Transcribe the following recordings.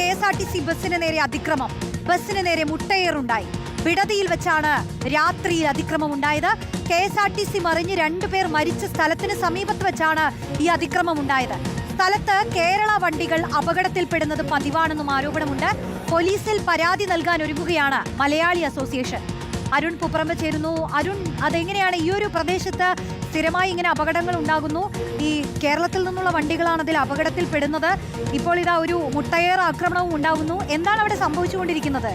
KSRTC ബസ്സിന് നേരെ അതിക്രമം, ബസ്സിന് നേരെ മുട്ടയേറുണ്ടായി. ബിഡതിയിൽ വെച്ചാണ് രാത്രിയിൽ അതിക്രമം ഉണ്ടായത്. KSRTC മറിഞ്ഞ് 2 പേർ മരിച്ച സ്ഥലത്തിന് സമീപത്ത് വെച്ചാണ് ഈ അതിക്രമം ഉണ്ടായത്. സ്ഥലത്ത് കേരള വണ്ടികൾ അപകടത്തിൽപ്പെടുന്നത് പതിവാണെന്നും ആരോപണമുണ്ട്. പോലീസിൽ പരാതി നൽകാൻ ഒരുങ്ങുകയാണ് മലയാളി അസോസിയേഷൻ. അരുൺ പുപ്പറമ്പ് ചേരുന്നു. അരുൺ, അതെങ്ങനെയാണ് ഈ ഒരു പ്രദേശത്ത് സ്ഥിരമായി ഇങ്ങനെ അപകടങ്ങൾ ഉണ്ടാകുന്നു? ഈ കേരളത്തിൽ നിന്നുള്ള വണ്ടികളാണ് അതിൽ അപകടത്തിൽപ്പെടുന്നത്. ഇപ്പോൾ ഇതാ ഒരു മുട്ടയേർ ആക്രമണവും ഉണ്ടാകുന്നു. എന്താണ് അവിടെ സംഭവിച്ചുകൊണ്ടിരിക്കുന്നത്?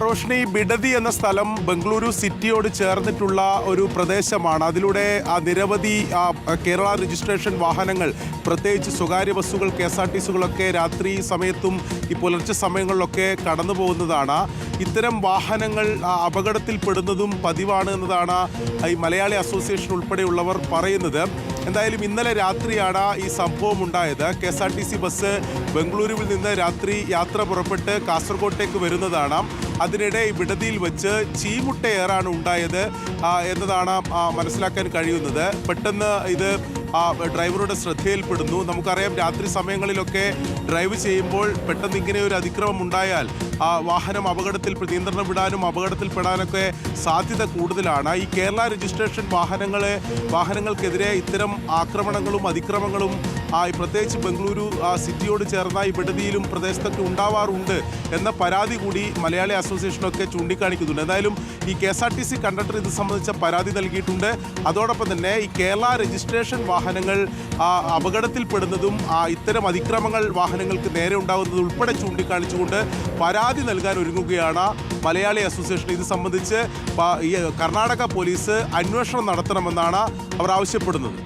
റോഷ്നി, ബിഡതി എന്ന സ്ഥലം ബംഗളൂരു സിറ്റിയോട് ചേർന്നിട്ടുള്ള ഒരു പ്രദേശമാണ്. അതിലൂടെ നിരവധി കേരള രജിസ്ട്രേഷൻ വാഹനങ്ങൾ, പ്രത്യേകിച്ച് സ്വകാര്യ ബസ്സുകൾ, KSRTCകളൊക്കെ രാത്രി സമയത്തും ഈ പുലർച്ചെ സമയങ്ങളിലൊക്കെ കടന്നു പോകുന്നതാണ്. ഇത്തരം വാഹനങ്ങൾ അപകടത്തിൽപ്പെടുന്നതും പതിവാണ് എന്നതാണ് ഈ മലയാളി അസോസിയേഷൻ ഉൾപ്പെടെയുള്ളവർ പറയുന്നത്. എന്തായാലും ഇന്നലെ രാത്രിയാണ് ഈ സംഭവം ഉണ്ടായത്. KSRTC ബസ് ബംഗളൂരുവിൽ നിന്ന് രാത്രി യാത്ര പുറപ്പെട്ട് കാസർഗോട്ടേക്ക് വരുന്നതാണ്. അതിനിടെ ഈ ബിഡതിയിൽ വെച്ച് ചീമുട്ടയേറാണ് ഉണ്ടായത് എന്നതാണ് മനസ്സിലാക്കാൻ കഴിയുന്നത്. പെട്ടെന്ന് ഇത് ഡ്രൈവറുടെ ശ്രദ്ധയിൽപ്പെടുന്നു. നമുക്കറിയാം, രാത്രി സമയങ്ങളിലൊക്കെ ഡ്രൈവ് ചെയ്യുമ്പോൾ പെട്ടെന്ന് ഇങ്ങനെ ഒരു അതിക്രമം ഉണ്ടായാൽ വാഹനം നിയന്ത്രണം വിടാനും അപകടത്തിൽപ്പെടാനൊക്കെ സാധ്യത കൂടുതലാണ്. ഈ കേരള രജിസ്ട്രേഷൻ വാഹനങ്ങൾക്കെതിരെ ഇത്തരം ആക്രമണങ്ങളും അതിക്രമങ്ങളും പ്രത്യേകിച്ച് ബംഗളൂരു സിറ്റിയോട് ചേർന്ന ഈ ബിഡതിയിലും പ്രദേശത്തൊക്കെ ഉണ്ടാവാറുണ്ട് എന്ന പരാതി കൂടി മലയാളി അസോസിയേഷനൊക്കെ ചൂണ്ടിക്കാണിക്കുന്നുണ്ട്. എന്തായാലും ഈ KSRTC കണ്ടക്ടർ ഇത് സംബന്ധിച്ച പരാതി നൽകിയിട്ടുണ്ട്. അതോടൊപ്പം തന്നെ ഈ കേരള രജിസ്ട്രേഷൻ വാഹനങ്ങൾ അപകടത്തിൽപ്പെടുന്നതും ഇത്തരം അതിക്രമങ്ങൾ വാഹനങ്ങൾക്ക് നേരെ ഉണ്ടാകുന്നത് ഉൾപ്പെടെ ചൂണ്ടിക്കാണിച്ചുകൊണ്ട് പരാതി നൽകാൻ ഒരുങ്ങുകയാണ് മലയാളി അസോസിയേഷൻ. ഇത് സംബന്ധിച്ച് കർണാടക പോലീസ് അന്വേഷണം നടത്തണമെന്നാണ് അവർ ആവശ്യപ്പെടുന്നത്.